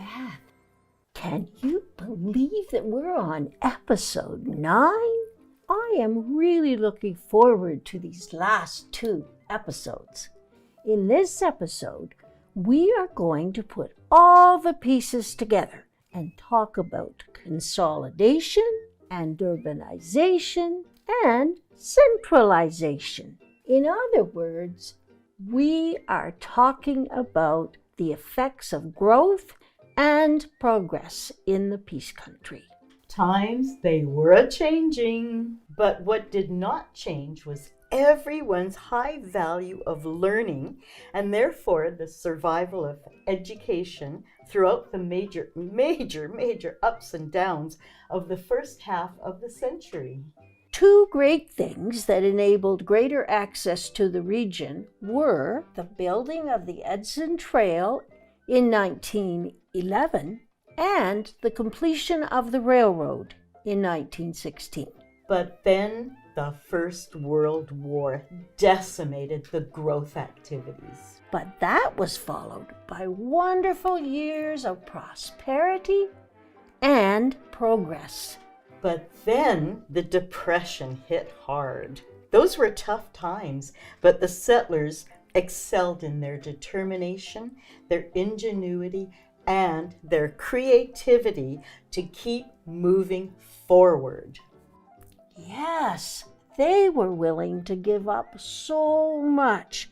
Beth, can you believe that we're on episode 9? I am really looking forward to these last 2 episodes. In this episode, we are going to put all the pieces together and talk about consolidation and urbanization and centralization. In other words, we are talking about the effects of growth and progress in the Peace Country. Times they were a-changing, but what did not change was everyone's high value of learning and therefore the survival of education throughout the major ups and downs of the first half of the century. 2 great things that enabled greater access to the region were the building of the Edson Trail in 1911 and the completion of the railroad in 1916. But then the First World War decimated the growth activities. But that was followed by wonderful years of prosperity and progress. But then the Depression hit hard. Those were tough times, but the settlers excelled in their determination, their ingenuity, and their creativity to keep moving forward. Yes, they were willing to give up so much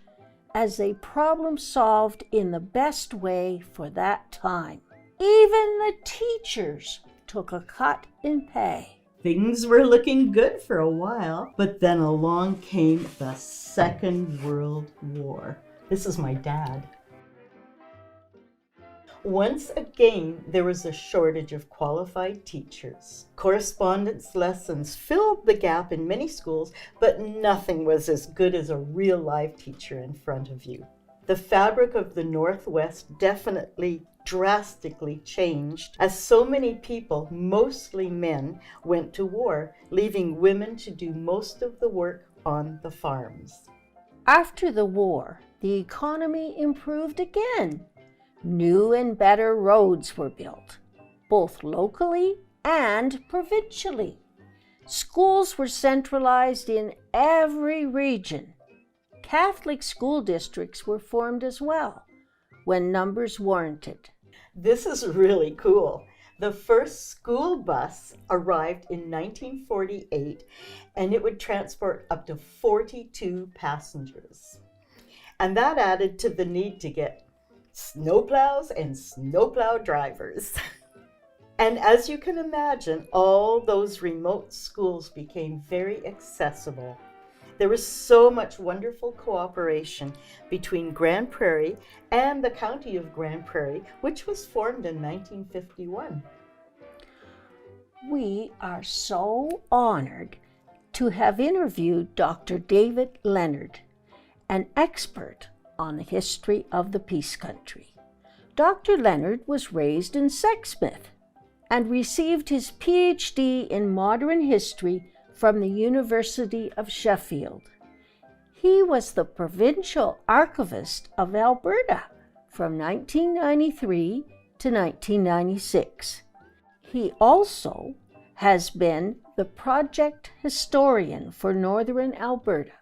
as they problem solved in the best way for that time. Even the teachers took a cut in pay. Things were looking good for a while, but then along came the Second World War. This is my dad. Once again, there was a shortage of qualified teachers. Correspondence lessons filled the gap in many schools, but nothing was as good as a real live teacher in front of you. The fabric of the Northwest definitely drastically changed as so many people, mostly men, went to war, leaving women to do most of the work on the farms. After the war, the economy improved again. New and better roads were built, both locally and provincially. Schools were centralized in every region. Catholic school districts were formed as well, when numbers warranted. This is really cool. The first school bus arrived in 1948, and it would transport up to 42 passengers. And that added to the need to get snowplows and snowplow drivers. And as you can imagine, all those remote schools became very accessible. There was so much wonderful cooperation between Grande Prairie and the county of Grande Prairie, which was formed in 1951. We are so honored to have interviewed Dr. David Leonard, an expert on the history of the Peace Country. Dr. Leonard was raised in Sexsmith and received his PhD in modern history from the University of Sheffield. He was the provincial archivist of Alberta from 1993 to 1996. He also has been the project historian for Northern Alberta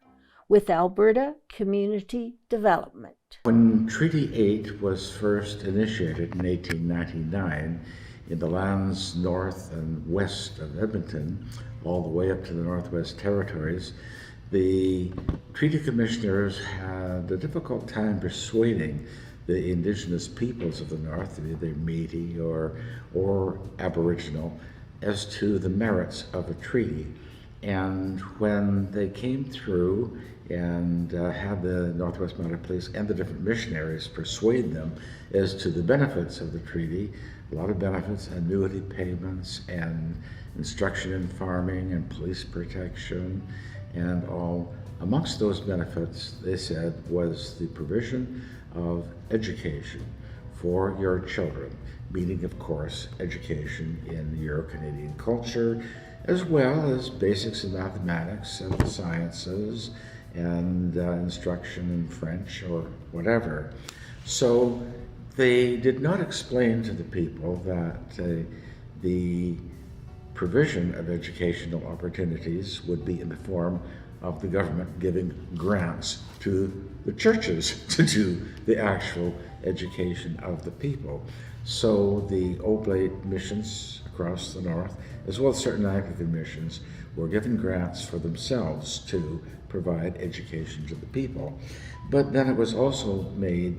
with Alberta Community Development. When Treaty 8 was first initiated in 1899 in the lands north and west of Edmonton, all the way up to the Northwest Territories, the treaty commissioners had a difficult time persuading the indigenous peoples of the North, either Métis or Aboriginal, as to the merits of a treaty. And when they came through and had the Northwest Mounted Police and the different missionaries persuade them as to the benefits of the treaty, a lot of benefits, annuity payments and instruction in farming and police protection and all. Amongst those benefits, they said, was the provision of education for your children, meaning, of course, education in Euro-Canadian culture, as well as basics in mathematics and sciences and instruction in French or whatever. So They did not explain to the people that the provision of educational opportunities would be in the form of the government giving grants to the churches to do the actual education of the people. So the Oblate missions across the north, as well as certain Anglican missions, were given grants for themselves to provide education to the people. But then it was also made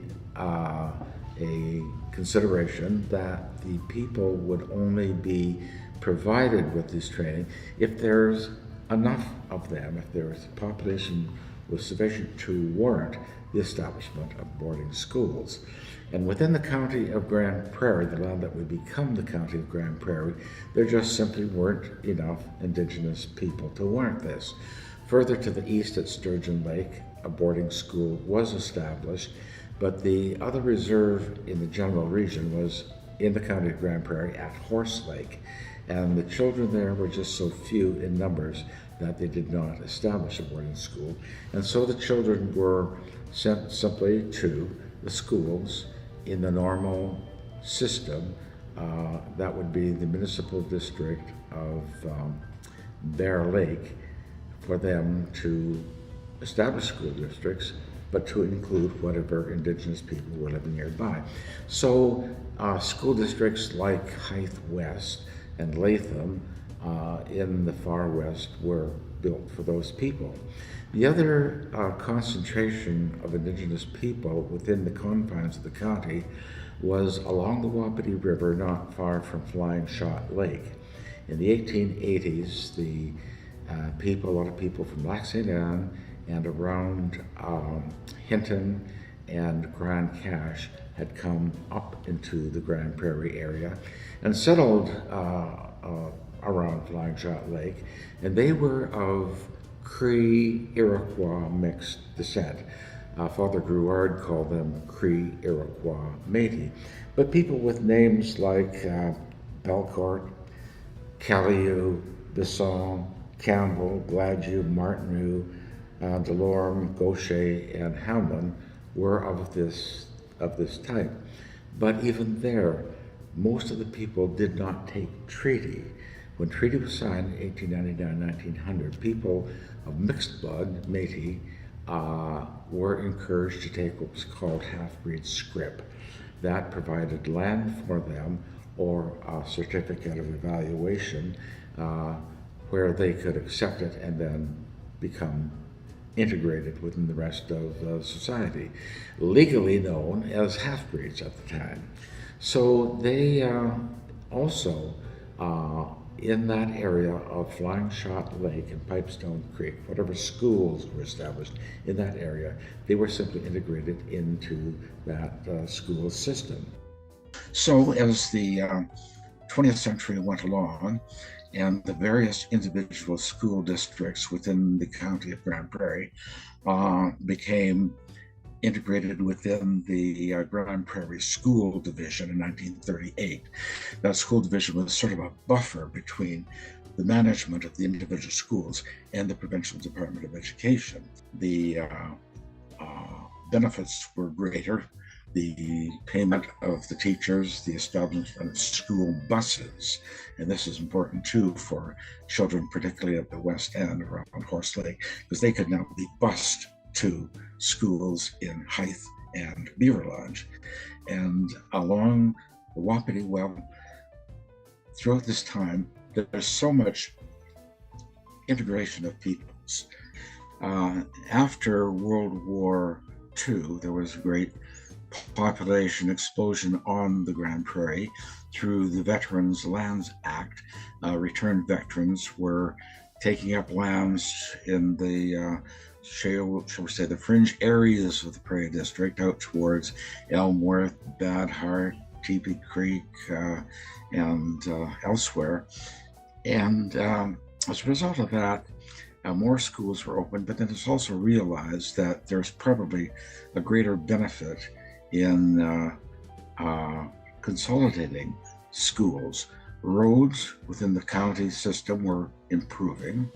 a consideration that the people would only be provided with this training if there's enough of them, if there's a population was sufficient to warrant the establishment of boarding schools. And within the county of Grande Prairie, the land that would become the county of Grande Prairie, there just simply weren't enough Indigenous people to warrant this. Further to the east at Sturgeon Lake, a boarding school was established, but the other reserve in the general region was in the county of Grande Prairie at Horse Lake, and the children there were just so few in numbers that they did not establish a boarding school, and so the children were sent simply to the schools in the normal system. That would be the municipal district of Bear Lake, for them to establish school districts, but to include whatever Indigenous people were living nearby. So school districts like Hythe West and Latham in the far west were built for those people. The other concentration of Indigenous people within the confines of the county was along the Wapiti River, not far from Flying Shot Lake. In the 1880s, the a lot of people from Lac St. Anne and around Hinton and Grand Cache had come up into the Grande Prairie area and settled around Flying Shot Lake, and they were of Cree Iroquois mixed descent. Father Grouard called them Cree Iroquois Métis, but people with names like Belcourt, Caliu, Bisson, Campbell, Gladue, Martineau, Delorme, Gaucher, and Hamlin were of this type. But even there, most of the people did not take treaty. When treaty was signed in 1899-1900, people of mixed blood, Métis, were encouraged to take what was called half-breed scrip. That provided land for them or a certificate of evaluation where they could accept it and then become integrated within the rest of society, legally known as half-breeds at the time. So they also, in that area of Flying Shot Lake and Pipestone Creek, whatever schools were established in that area, they were simply integrated into that school system. So as the 20th century went along, and the various individual school districts within the county of Grande Prairie became integrated within the Grande Prairie School Division in 1938. That school division was sort of a buffer between the management of the individual schools and the Provincial Department of Education. The benefits were greater. The payment of the teachers, the establishment of school buses, and this is important too for children, particularly at the West End around Horse Lake, because they could now be bused to schools in Hythe and Beaver Lodge. And along the Wapiti, well, throughout this time, there's so much integration of peoples. After World War II, there was a great population explosion on the Grande Prairie through the Veterans Lands Act. Returned veterans were taking up lands in the shall we say the fringe areas of the Prairie District out towards Elmworth, Bad Heart, Teepee Creek, and elsewhere. And as a result of that, more schools were opened, but then it's also realized that there's probably a greater benefit in consolidating schools. Roads within the county system were improving,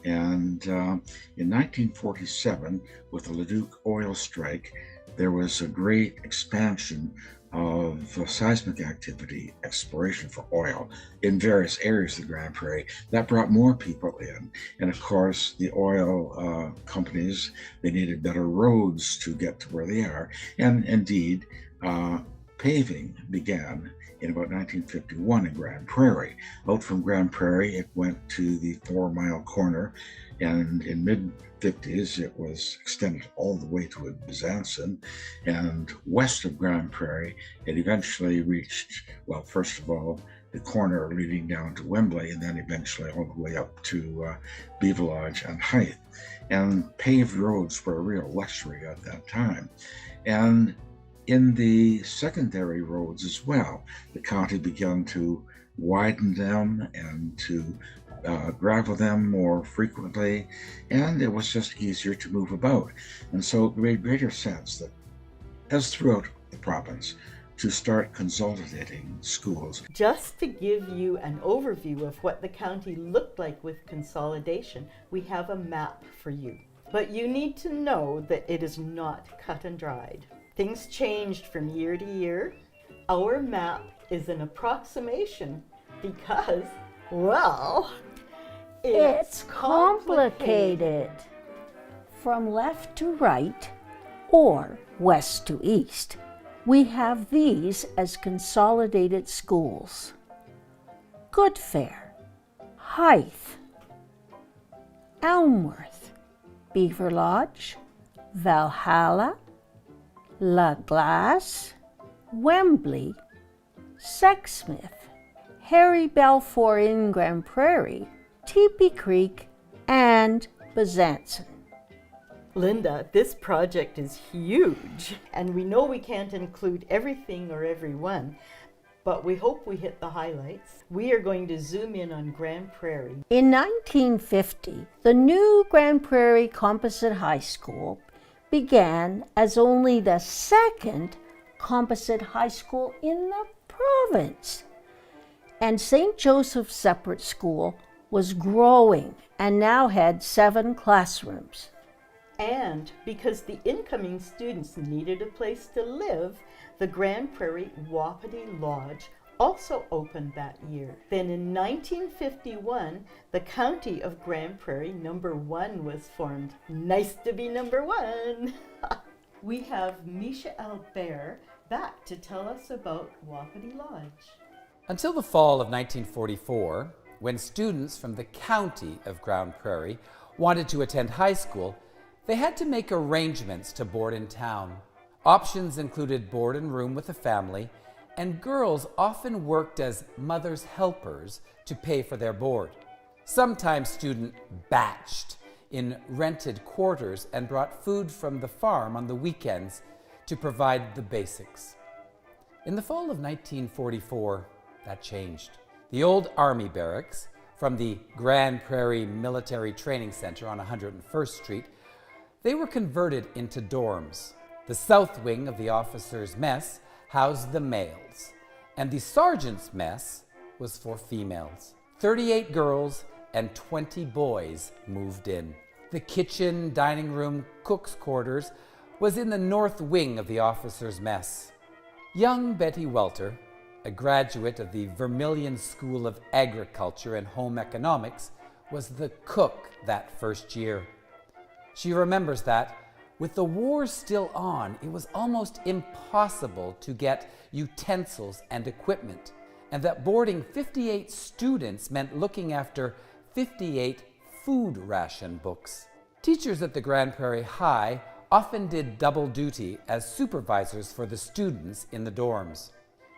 and in 1947, with the Leduc oil strike, there was a great expansion of seismic activity, exploration for oil in various areas of the Grande Prairie. That brought more people in. And of course, the oil companies, they needed better roads to get to where they are. And indeed, paving began in about 1951 in Grande Prairie. Out from Grande Prairie, it went to the 4 Mile Corner, and in mid-50s, it was extended all the way to Besançon, and west of Grande Prairie, it eventually reached, well, first of all, the corner leading down to Wembley, and then eventually all the way up to Beaverlodge and Hythe. And paved roads were a real luxury at that time. And in the secondary roads as well, the county began to widen them and to gravel them more frequently, and it was just easier to move about. And so it made greater sense that, as throughout the province, to start consolidating schools. Just to give you an overview of what the county looked like with consolidation, we have a map for you. But you need to know that it is not cut and dried. Things changed from year to year. Our map is an approximation because, well, It's complicated. From left to right, or west to east, we have these as consolidated schools: Goodfair, Hythe, Elmworth, Beaverlodge, Valhalla, La Glace, Wembley, Sexsmith, Harry Balfour in Grande Prairie, Teepee Creek, and Besançon. Linda, this project is huge, and we know we can't include everything or everyone, but we hope we hit the highlights. We are going to zoom in on Grande Prairie. In 1950, the new Grande Prairie Composite High School began as only the second composite high school in the province. And St. Joseph's Separate School was growing and now had 7 classrooms. And because the incoming students needed a place to live, the Grande Prairie Wapiti Lodge also opened that year. Then in 1951, the county of Grande Prairie number 1 was formed. Nice to be number 1. We have Misha Albert back to tell us about Wapiti Lodge. Until the fall of 1944, when students from the county of Grande Prairie wanted to attend high school, they had to make arrangements to board in town. Options included board and room with a family, and girls often worked as mothers' helpers to pay for their board. Sometimes students batched in rented quarters and brought food from the farm on the weekends to provide the basics. In the fall of 1944, that changed. The old Army barracks from the Grande Prairie Military Training Center on 101st Street, they were converted into dorms. The south wing of the officers' mess housed the males, and the sergeant's mess was for females. 38 girls and 20 boys moved in. The kitchen, dining room, cook's quarters was in the north wing of the officers' mess. Young Betty Welter, a graduate of the Vermilion School of Agriculture and Home Economics, was the cook that first year. She remembers that, with the war still on, it was almost impossible to get utensils and equipment, and that boarding 58 students meant looking after 58 food ration books. Teachers at the Grande Prairie High often did double duty as supervisors for the students in the dorms.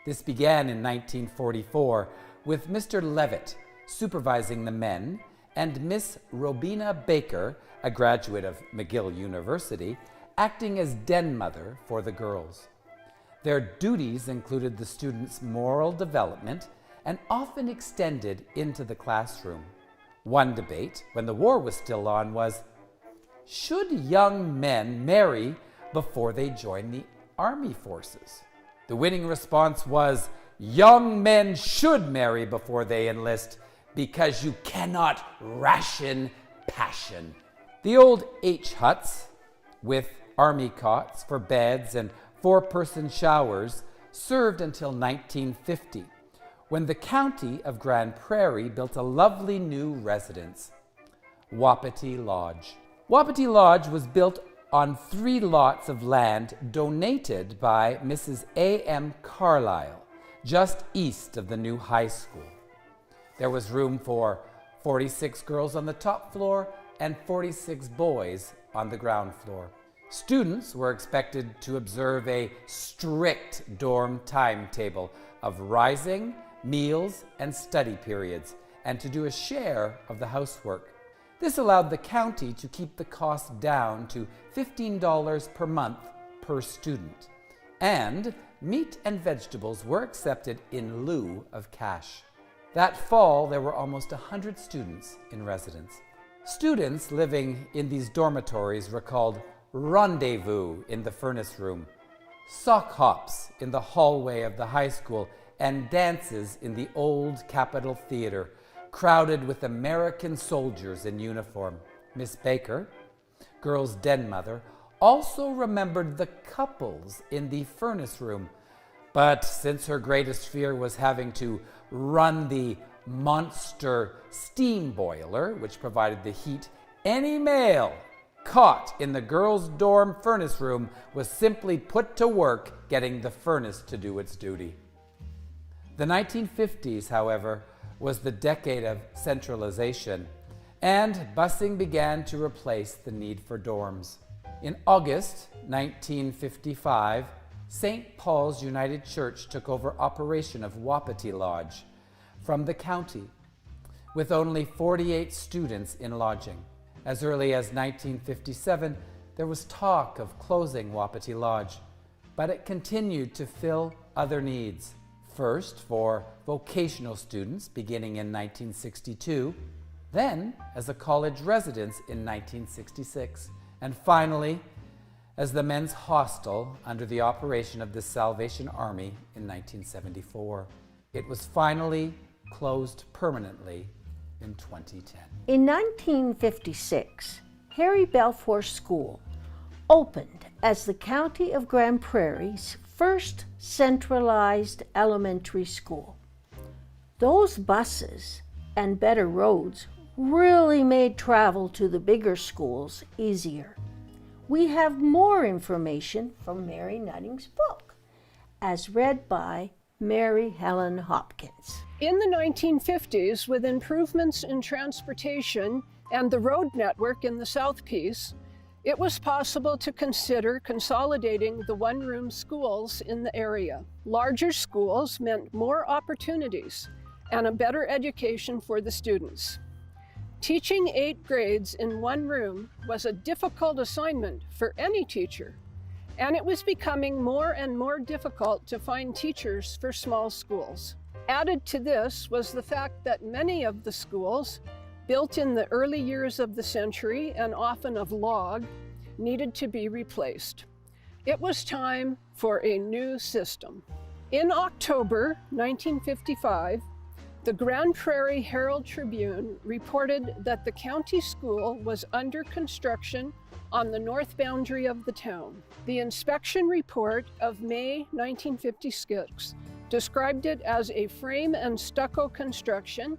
This began in 1944 with Mr. Levitt supervising the men and Miss Robina Baker, a graduate of McGill University, acting as den mother for the girls. Their duties included the students' moral development and often extended into the classroom. One debate, when the war was still on, was, should young men marry before they join the army forces? The winning response was, young men should marry before they enlist because you cannot ration passion. The old H huts, with army cots for beds and 4-person showers, served until 1950, when the county of Grande Prairie built a lovely new residence, Wapiti Lodge. Wapiti Lodge was built on 3 lots of land donated by Mrs. A.M. Carlyle, just east of the new high school. There was room for 46 girls on the top floor and 46 boys on the ground floor. Students were expected to observe a strict dorm timetable of rising, meals, and study periods, and to do a share of the housework. This allowed the county to keep the cost down to $15 per month per student, and meat and vegetables were accepted in lieu of cash. That fall, there were almost 100 students in residence. Students living in these dormitories were called rendezvous in the furnace room, sock hops in the hallway of the high school, and dances in the old Capitol Theater, crowded with American soldiers in uniform. Miss Baker, girls' den mother, also remembered the couples in the furnace room, but since her greatest fear was having to run the monster steam boiler, which provided the heat, any male caught in the girls' dorm furnace room was simply put to work getting the furnace to do its duty. The 1950s, however, was the decade of centralization, and busing began to replace the need for dorms. In August 1955, St. Paul's United Church took over operation of Wapiti Lodge from the county, with only 48 students in lodging. As early as 1957, there was talk of closing Wapiti Lodge, but it continued to fill other needs. First, for vocational students beginning in 1962, then as a college residence in 1966, and finally as the men's hostel under the operation of the Salvation Army in 1974. It was finally closed permanently in 2010. In 1956, Harry Balfour School opened as the County of Grande Prairie's first centralized elementary school. Those buses and better roads really made travel to the bigger schools easier. We have more information from Mary Nutting's book, as read by Mary Helen Hopkins. In the 1950s, with improvements in transportation and the road network in the South Peace, it was possible to consider consolidating the one-room schools in the area. Larger schools meant more opportunities and a better education for the students. Teaching 8 grades in one room was a difficult assignment for any teacher, and it was becoming more and more difficult to find teachers for small schools. Added to this was the fact that many of the schools, built in the early years of the century and often of log, needed to be replaced. It was time for a new system. In October 1955, the Grande Prairie Herald Tribune reported that the county school was under construction on the north boundary of the town. The inspection report of May 1956 described it as a frame and stucco construction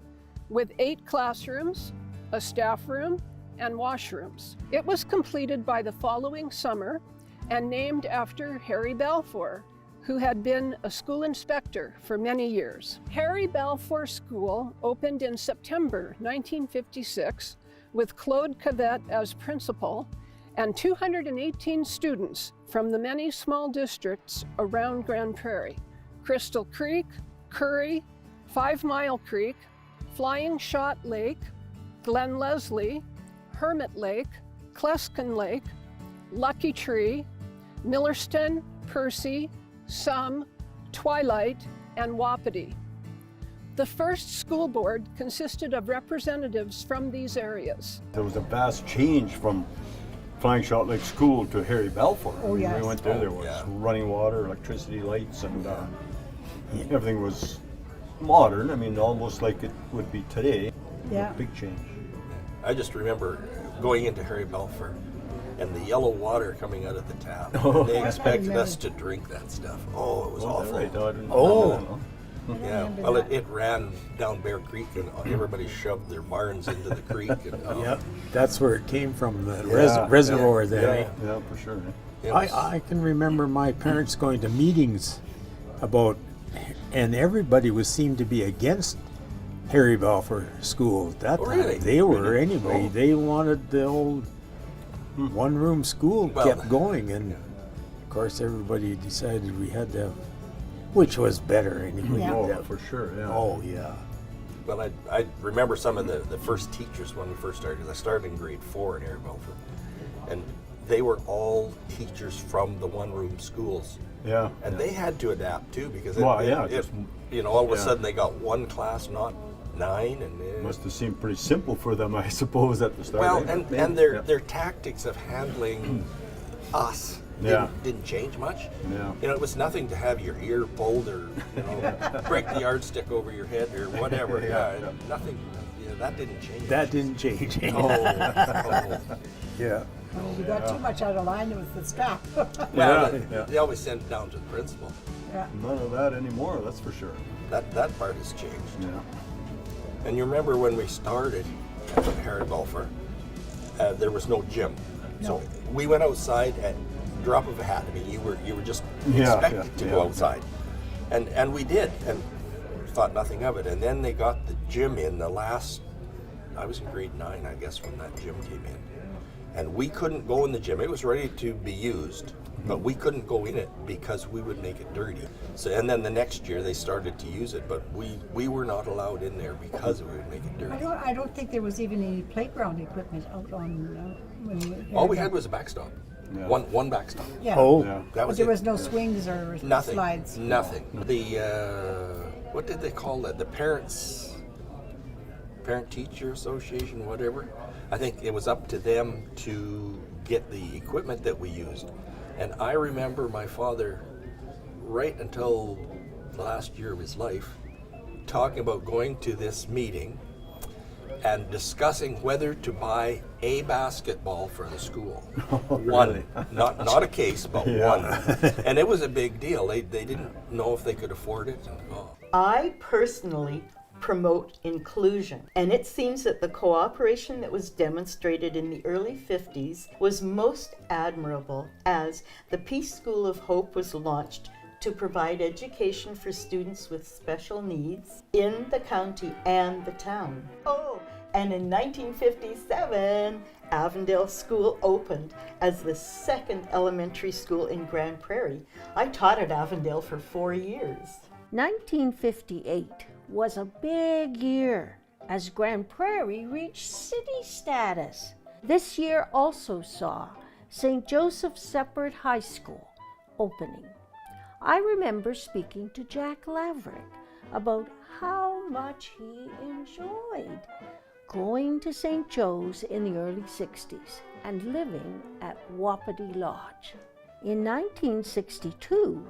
with 8 classrooms, a staff room, and washrooms. It was completed by the following summer and named after Harry Balfour, who had been a school inspector for many years. Harry Balfour School opened in September 1956 with Claude Cavett as principal and 218 students from the many small districts around Grande Prairie: Crystal Creek, Curry, 5 Mile Creek, Flying Shot Lake, Glen Leslie, Hermit Lake, Kleskin Lake, Lucky Tree, Millerston, Percy, Sum, Twilight, and Wapiti. The first school board consisted of representatives from these areas. There was a vast change from Flying Shot Lake School to Harry Balfour. When we went there was running water, electricity, lights, and everything was modern. I mean, almost like it would be today. Yeah. Big change. I just remember going into Harry Balfour and the yellow water coming out of the tap. And they expected us to drink that stuff. Oh, it was awful. Yeah, well, it ran down Bear Creek, and everybody shoved their barns into the creek. And, Yep, that's where it came from, the reservoir there. Yeah, for sure. I can remember my parents going to meetings about, and everybody seemed to be against Harry Balfour School at that time. Really? They were anyway. They wanted the old one-room school kept going, and of course everybody decided we had to, which was better anyway. Oh, for sure. Yeah. Oh yeah. Well, I remember some of the first teachers when we first started, because I started in grade 4 in Harry Balfour, and they were all teachers from the one-room schools. Yeah. And they had to adapt too, because Well, all of a sudden they got one class, not 9, and must have seemed pretty simple for them, I suppose, at the start. well, and their tactics of handling us didn't change much. Yeah. You know, it was nothing to have your ear pulled or break the yardstick over your head or whatever. Nothing. Yeah, that didn't change. That didn't change. Yeah. Well, we got too much out of line with the staff. Well, they always send it down to the principal. None of that anymore, that's for sure. That part has changed. Yeah. And you remember when we started at Harry Balfour, there was no gym. So we went outside at drop of a hat. I mean, you were just expected to go outside. And we did, and thought nothing of it. And then they got the gym in the last, I was in grade 9, I guess, when that gym came in. And we couldn't go in the gym. It was ready to be used, but we couldn't go in it because we would make it dirty. So, and then the next year they started to use it, but we were not allowed in there because we would make it dirty. I don't think there was even any playground equipment out on. All we had was a backstop. Yeah. One backstop. Yeah. Oh, Yeah. That was There it. was no swings or Nothing. slides. Nothing. The what did they call that? The parent teacher association, whatever. I think it was up to them to get the equipment that we used. And I remember my father, right until the last year of his life, talking about going to this meeting and discussing whether to buy a basketball for the school. One, not a case, but one. And it was a big deal. They didn't know if they could afford it. I personally promote inclusion, and it seems that the cooperation that was demonstrated in the early 50s was most admirable, as the Peace School of Hope was launched to provide education for students with special needs in the county and the town. Oh, and in 1957, Avondale School opened as the second elementary school in Grande Prairie. I taught at Avondale for 4 years. 1958 was a big year as Grande Prairie reached city status. This year also saw St. Joseph's Separate High School opening. I remember speaking to Jack Laverick about how much he enjoyed going to St. Joe's in the early 60s and living at Wapiti Lodge. In 1962,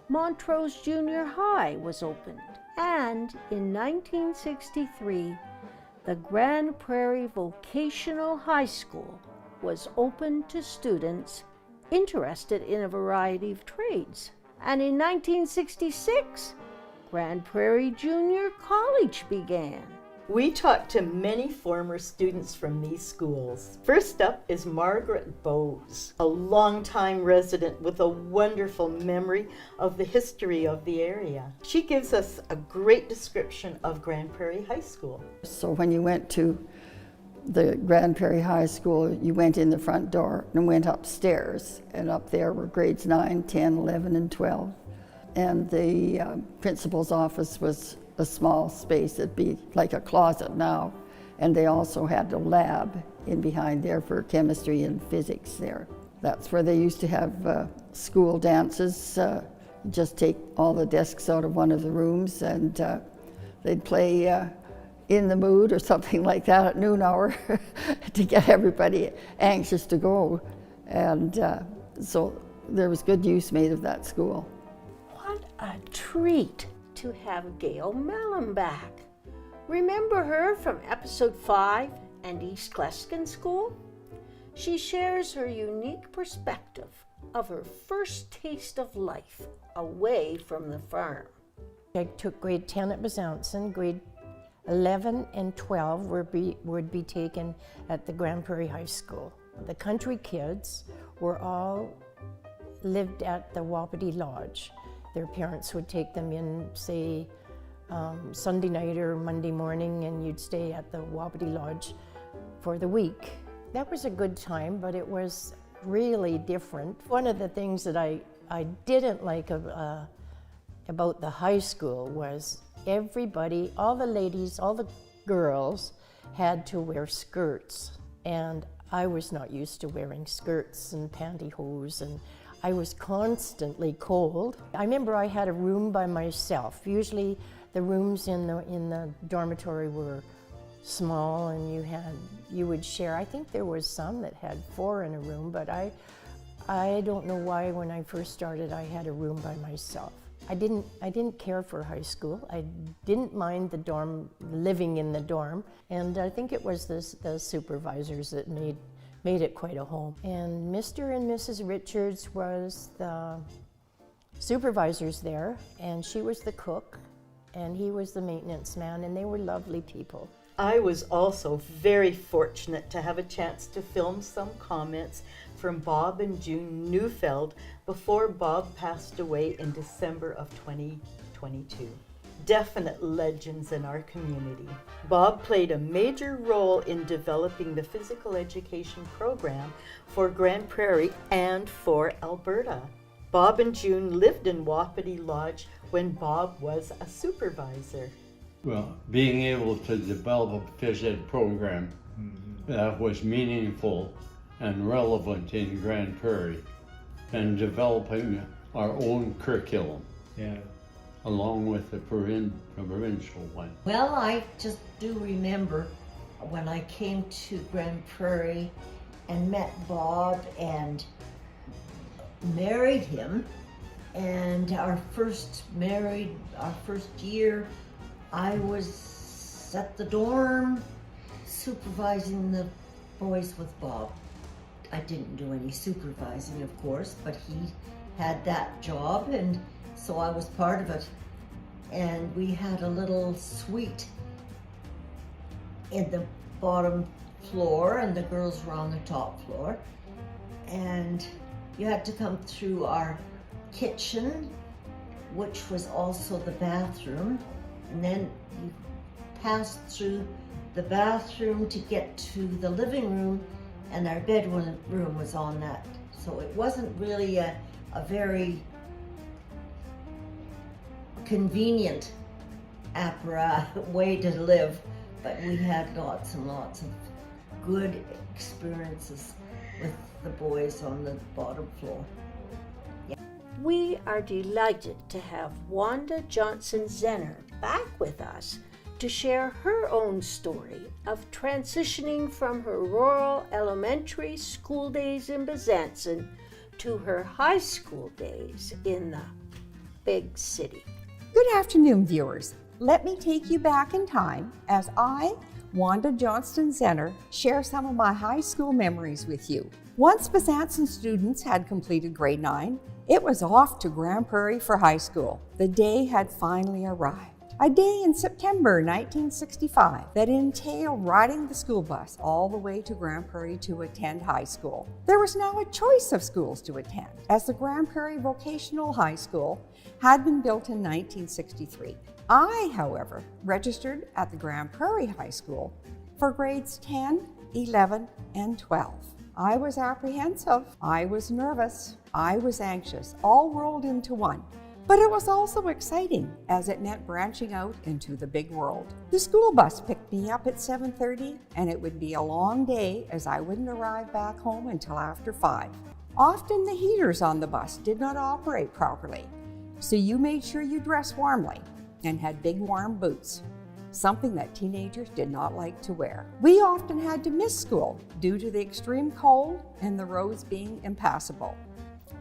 Montrose Junior High was opened, and in 1963, the Grande Prairie Vocational High School was open to students interested in a variety of trades. And in 1966, Grande Prairie Junior College began. We talked to many former students from these schools. First up is Margaret Bowes, a longtime resident with a wonderful memory of the history of the area. She gives us a great description of Grande Prairie High School. So when you went to the Grande Prairie High School, you went in the front door and went upstairs, and up there were grades 9, 10, 11, and 12. And the principal's office was a small space. It'd be like a closet now. And they also had a lab in behind there for chemistry and physics there. That's where they used to have school dances. Just take all the desks out of one of the rooms, and they'd play In the Mood or something like that at noon hour to get everybody anxious to go. And so there was good use made of that school. What a treat to have Gail Mellon back. Remember her from episode 5 and East Gluskin School? She shares her unique perspective of her first taste of life away from the farm. I took grade 10 at Besançon, grade 11 and 12 would be taken at the Grande Prairie High School. The country kids were all lived at the Wapiti Lodge. Their parents would take them in, say, Sunday night or Monday morning, and you'd stay at the Wapiti Lodge for the week. That was a good time, but it was really different. One of the things that I didn't like about the high school was everybody, all the ladies, all the girls had to wear skirts, and I was not used to wearing skirts and pantyhose, and I was constantly cold. I remember I had a room by myself. Usually the rooms in the dormitory were small, and you would share. I think there was some that had 4 in a room, but I don't know why when I first started I had a room by myself. I didn't care for high school. I didn't mind the dorm, living in the dorm, and I think it was the supervisors that made it quite a home. And Mr. and Mrs. Richards was the supervisors there, and she was the cook, and he was the maintenance man, and they were lovely people. I was also very fortunate to have a chance to film some comments from Bob and June Neufeld before Bob passed away in December of 2022. Definite legends in our community. Bob played a major role in developing the physical education program for Grande Prairie and for Alberta. Bob and June lived in Wapiti Lodge when Bob was a supervisor. Well, being able to develop a phys ed program that was meaningful and relevant in Grande Prairie, and developing our own curriculum, along with the provincial one. Well, I just do remember when I came to Grande Prairie and met Bob and married him, and our first year, I was at the dorm supervising the boys with Bob. I didn't do any supervising, of course, but he had that job, and so I was part of it. And we had a little suite in the bottom floor, and the girls were on the top floor. And you had to come through our kitchen, which was also the bathroom, and then you passed through the bathroom to get to the living room, and our bedroom was on that. So it wasn't really a very convenient way to live, but we had lots and lots of good experiences with the boys on the bottom floor. We are delighted to have Wanda Johnson-Zenner back with us to share her own story of transitioning from her rural elementary school days in Besançon to her high school days in the big city. Good afternoon, viewers. Let me take you back in time as I, Wanda Johnston-Zenner, share some of my high school memories with you. Once Besançon students had completed grade 9, it was off to Grande Prairie for high school. The day had finally arrived. A day in September 1965 that entailed riding the school bus all the way to Grande Prairie to attend high school. There was now a choice of schools to attend, as the Grande Prairie Vocational High School had been built in 1963. I, however, registered at the Grande Prairie High School for grades 10, 11, and 12. I was apprehensive, I was nervous, I was anxious, all rolled into one. But it was also exciting, as it meant branching out into the big world. The school bus picked me up at 7:30, and it would be a long day as I wouldn't arrive back home until after 5. Often the heaters on the bus did not operate properly, so you made sure you dressed warmly and had big warm boots, something that teenagers did not like to wear. We often had to miss school due to the extreme cold and the roads being impassable.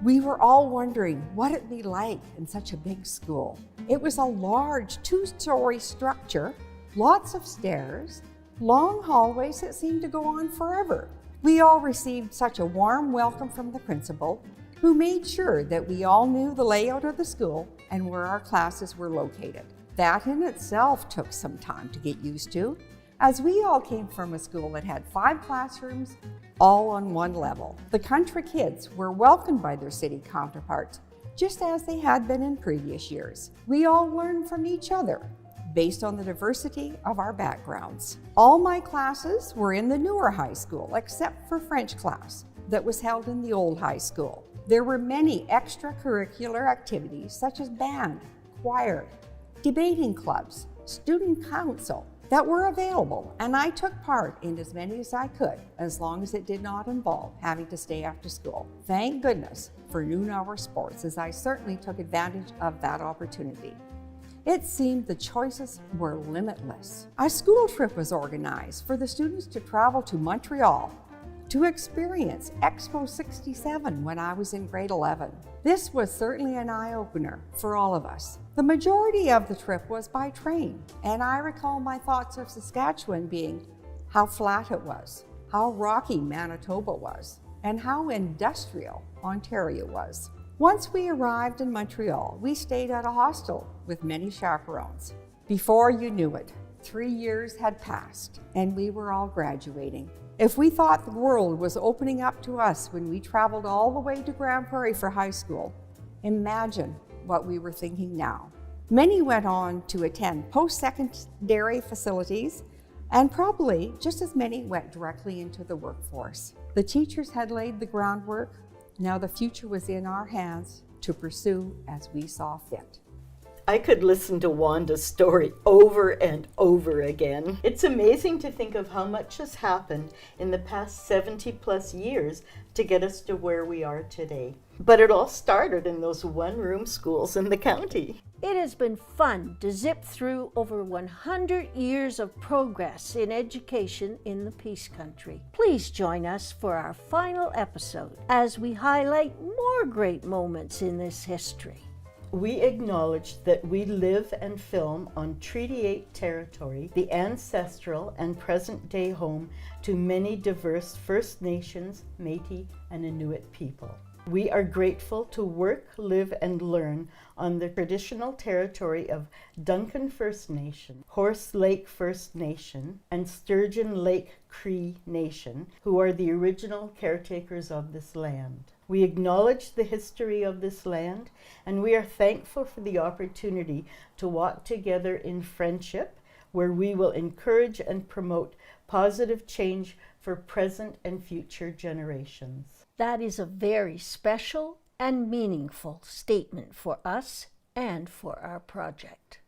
We were all wondering what it'd be like in such a big school. It was a large 2-story structure, lots of stairs, long hallways that seemed to go on forever. We all received such a warm welcome from the principal, who made sure that we all knew the layout of the school and where our classes were located. That in itself took some time to get used to, as we all came from a school that had 5 classrooms, all on one level. The country kids were welcomed by their city counterparts, just as they had been in previous years. We all learned from each other, based on the diversity of our backgrounds. All my classes were in the newer high school, except for French class that was held in the old high school. There were many extracurricular activities such as band, choir, debating clubs, student council that were available, and I took part in as many as I could, as long as it did not involve having to stay after school. Thank goodness for noon-hour sports, as I certainly took advantage of that opportunity. It seemed the choices were limitless. A school trip was organized for the students to travel to Montreal to experience Expo 67 when I was in grade 11. This was certainly an eye-opener for all of us. The majority of the trip was by train, and I recall my thoughts of Saskatchewan being how flat it was, how rocky Manitoba was, and how industrial Ontario was. Once we arrived in Montreal, we stayed at a hostel with many chaperones. Before you knew it, 3 years had passed, and we were all graduating. If we thought the world was opening up to us when we traveled all the way to Grande Prairie for high school, imagine what we were thinking now. Many went on to attend post-secondary facilities, and probably just as many went directly into the workforce. The teachers had laid the groundwork. Now the future was in our hands to pursue as we saw fit. I could listen to Wanda's story over and over again. It's amazing to think of how much has happened in the past 70 plus years to get us to where we are today. But it all started in those one-room schools in the county. It has been fun to zip through over 100 years of progress in education in the Peace Country. Please join us for our final episode as we highlight more great moments in this history. We acknowledge that we live and film on Treaty 8 territory, the ancestral and present-day home to many diverse First Nations, Métis, and Inuit people. We are grateful to work, live, and learn on the traditional territory of Duncan First Nation, Horse Lake First Nation, and Sturgeon Lake Cree Nation, who are the original caretakers of this land. We acknowledge the history of this land, and we are thankful for the opportunity to walk together in friendship, where we will encourage and promote positive change for present and future generations. That is a very special and meaningful statement for us and for our project.